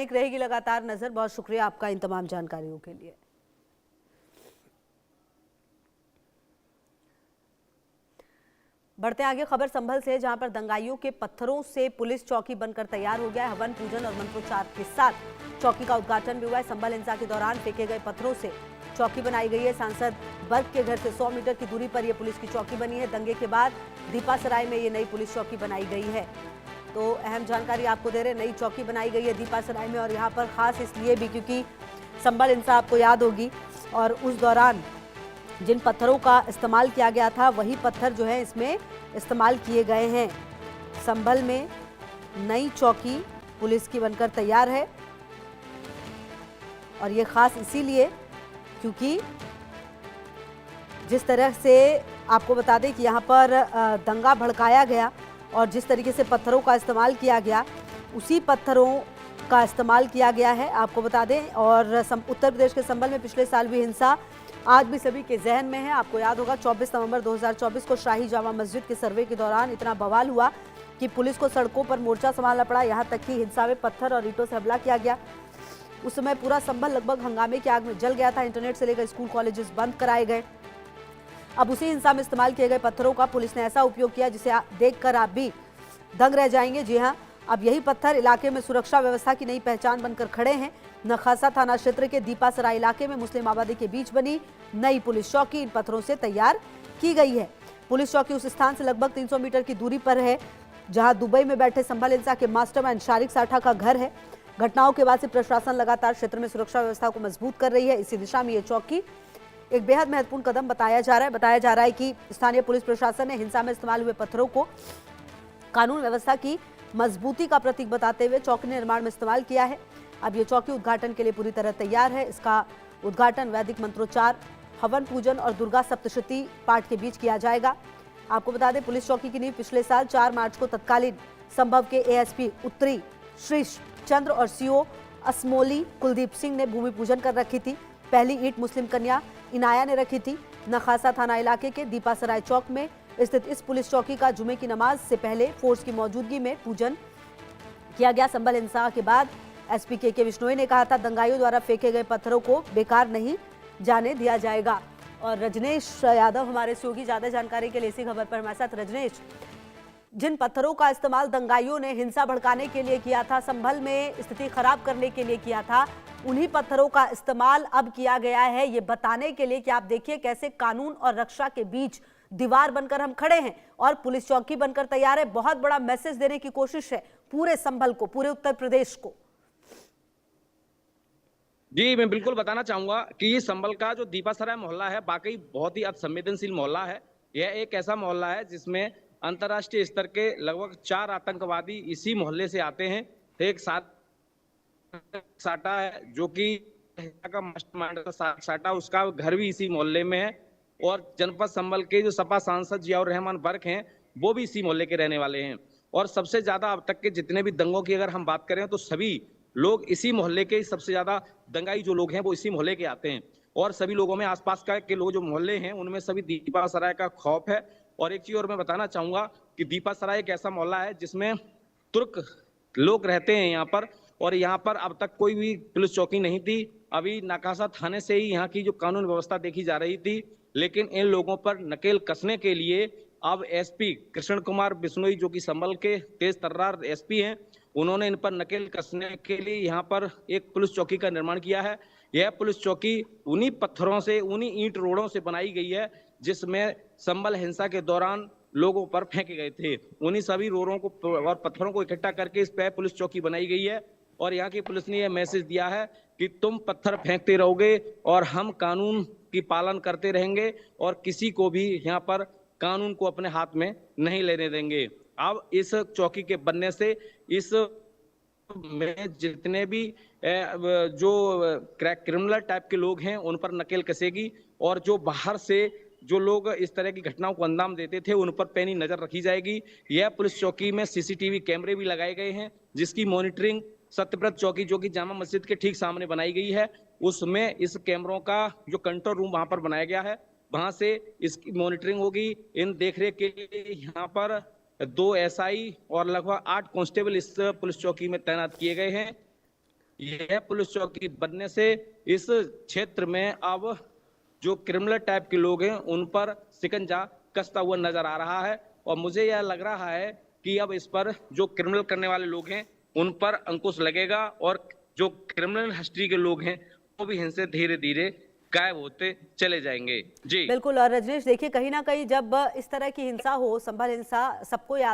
रहेगी लगातार नजर। बहुत शुक्रिया आपका इन तमाम जानकारियों के लिए। बढ़ते आगे खबर संभल से, जहां पर दंगाइयों के पत्थरों से पुलिस चौकी बनकर तैयार हो गया है। हवन पूजन और मंत्रोच्चार के साथ चौकी का उद्घाटन भी हुआ है। संभल हिंसा के दौरान फेंके गए पत्थरों से चौकी बनाई गई है। सांसद बर्ग के घर से 100 मीटर की दूरी पर यह पुलिस की चौकी बनी है। दंगे के बाद दीपासराय में ये नई पुलिस चौकी बनाई गई है। तो अहम जानकारी आपको दे रहे, नई चौकी बनाई गई है दीपासराय में। और यहाँ पर खास इसलिए भी क्योंकि संभल हिंसा आपको याद होगी, और उस दौरान जिन पत्थरों का इस्तेमाल किया गया था वही पत्थर जो है इसमें इस्तेमाल किए गए हैं। संभल में नई चौकी पुलिस की बनकर तैयार है, और ये खास इसीलिए क्योंकि जिस तरह से आपको बता दें कि यहाँ पर दंगा भड़काया गया और जिस तरीके से पत्थरों का इस्तेमाल किया गया, उसी पत्थरों का इस्तेमाल किया गया है आपको बता दें। और उत्तर प्रदेश के संभल में पिछले साल भी हिंसा आज भी सभी के जहन में है। आपको याद होगा 24 नवंबर 2024 को शाही जामा मस्जिद के सर्वे के दौरान इतना बवाल हुआ कि पुलिस को सड़कों पर मोर्चा संभालना पड़ा। यहाँ तक कि हिंसा में पत्थर और ईंटों से हमला किया गया। उस समय पूरा संभल लगभग हंगामे की आग में जल गया था। इंटरनेट से लेकर स्कूल कॉलेजेस बंद कराए गए। अब उसी हिंसा में इस्तेमाल किए गए पत्थरों का पुलिस ने ऐसा उपयोग किया जिसे देखकर आप भी दंग रह जाएंगे। जी हाँ, अब यही पत्थर इलाके में सुरक्षा व्यवस्था की नई पहचान बनकर खड़े हैं। नखासा थाना क्षेत्र के दीपासराय इलाके में मुस्लिम आबादी के बीच बनी नई पुलिस चौकी इन पत्थरों से तैयार की गई है। पुलिस चौकी उस स्थान से लगभग 300 मीटर की दूरी पर है जहां दुबई में बैठे संभल हिंसा के मास्टरमाइंड शारिक साठा का घर है। घटनाओं के बाद से प्रशासन लगातार क्षेत्र में सुरक्षा व्यवस्था को मजबूत कर रही है। इसी दिशा में ये चौकी एक बेहद महत्वपूर्ण कदम बताया जा रहा है कि स्थानीय पुलिस प्रशासन ने हिंसा में इस्तेमाल हुए पत्थरों को कानून व्यवस्था की मजबूती का प्रतीक बताते हुए चौकी निर्माण में इस्तेमाल किया है। अब ये चौकी उद्घाटन के लिए पूरी तरह तैयार है। इसका उद्घाटन वैदिक मंत्रोच्चार, हवन पूजन और दुर्गा सप्तशती पाठ के बीच किया जाएगा। आपको बता दें, पुलिस चौकी की नींव पिछले साल 4 मार्च को तत्कालीन संभव के एएसपी उत्तरी श्रीश चंद्र और सीओ असमोली कुलदीप सिंह ने भूमि पूजन कर रखी थी। पहली ईंट मुस्लिम कन्या इनाया ने रखी थी। नखासा थाना इलाके के दीपासराय चौक में स्थित इस पुलिस चौकी का जुमे की नमाज से पहले फोर्स की मौजूदगी में पूजन किया गया। संभल हिंसा के बाद एसपी के विश्नोई ने कहा था, दंगाइयों द्वारा फेंके गए पत्थरों को बेकार नहीं जाने दिया जाएगा। और रजनेश यादव हमारे सहयोगी ज्यादा जानकारी के लिए इसी खबर पर हमारे साथ। रजनेश, जिन पत्थरों का इस्तेमाल दंगाइयों ने हिंसा भड़काने के लिए किया था, संभल में स्थिति खराब करने के लिए किया था, उन्हीं पत्थरों का इस्तेमाल अब किया गया है ये बताने के लिए कि आप देखिए कैसे कानून और रक्षा के बीच दीवार बनकर हम खड़े हैं और पुलिस चौकी बनकर तैयार है। बहुत बड़ा मैसेज देने की कोशिश है पूरे संभल को, पूरे उत्तर प्रदेश को। जी, मैं बिल्कुल बताना चाहूंगा कि ये संभल का जो दीपासराय मोहल्ला है वाकई बहुत ही संवेदनशील मोहल्ला है। यह एक ऐसा मोहल्ला है जिसमें अंतर्राष्ट्रीय स्तर के लगभग 4 आतंकवादी इसी मोहल्ले से आते हैं। एक साटा है जो कि का मास्टरमाइंड साटा, उसका घर भी इसी मोहल्ले में है। और जनपद संभल के जो सपा सांसद जियाउर रहमान बर्क हैं वो भी इसी मोहल्ले के रहने वाले हैं। और सबसे ज्यादा अब तक के जितने भी दंगों की अगर हम बात करें तो सभी लोग इसी मोहल्ले के, सबसे ज्यादा दंगाई जो लोग हैं वो इसी मोहल्ले के आते हैं। और सभी लोगों में आसपास के लोग जो मोहल्ले हैं उनमें सभी दीपासराय का खौफ है। और एक चीज और मैं बताना चाहूंगा कि दीपासराय एक ऐसा मोहल्ला है जिसमें तुर्क लोग रहते हैं यहाँ पर। और यहाँ पर अब तक कोई भी पुलिस चौकी नहीं थी। अभी नाकासा थाने से ही यहाँ की जो कानून व्यवस्था देखी जा रही थी, लेकिन इन लोगों पर नकेल कसने के लिए अब एसपी कृष्ण कुमार बिश्नोई जो कि संभल के तेज तर्रार एसपी हैं, उन्होंने इन पर नकेल कसने के लिए यहाँ पर एक पुलिस चौकी का निर्माण किया है। यह पुलिस चौकी उन्हीं पत्थरों से, उन्हीं ईंट रोड़ों से बनाई गई है जिसमें संभल हिंसा के दौरान लोगों पर फेंके गए थे। उन्हीं सभी रोड़ों को और पत्थरों को इकट्ठा करके इस पर पुलिस चौकी बनाई गई है। और यहाँ की पुलिस ने यह मैसेज दिया है कि तुम पत्थर फेंकते रहोगे और हम कानून की पालन करते रहेंगे और किसी को भी यहाँ पर कानून को अपने हाथ में नहीं लेने देंगे। अब इस चौकी के बनने से इस में जितने भी जो क्रिमिनल टाइप के लोग हैं उन पर नकेल कसेगी। और जो बाहर से जो लोग इस तरह की घटनाओं को अंजाम देते थे उन पर पैनी नजर रखी जाएगी। यह पुलिस चौकी में सीसीटीवी कैमरे भी लगाए गए हैं जिसकी मॉनिटरिंग सत्यव्रत चौकी जो कि जामा मस्जिद के ठीक सामने बनाई गई है, उसमें इस कैमरों का जो कंट्रोल रूम वहां पर बनाया गया है, वहां से इसकी मॉनिटरिंग होगी। इन देखरेख के लिए यहाँ पर 2 एसआई और लगभग 8 कांस्टेबल इस पुलिस चौकी में तैनात किए गए हैं। यह पुलिस चौकी बनने से इस क्षेत्र में अब जो क्रिमिनल टाइप के लोग हैं उन पर शिकंजा कसता हुआ नजर आ रहा है। और मुझे यह लग रहा है कि अब इस पर जो क्रिमिनल करने वाले लोग हैं उन पर अंकुश लगेगा और जो क्रिमिनल हिस्ट्री के लोग हैं वो भी इनसे धीरे धीरे गायब होते चले जाएंगे। जी बिल्कुल। और रजनीश देखिए, कहीं ना कहीं जब इस तरह की हिंसा हो, संभल हिंसा सबको याद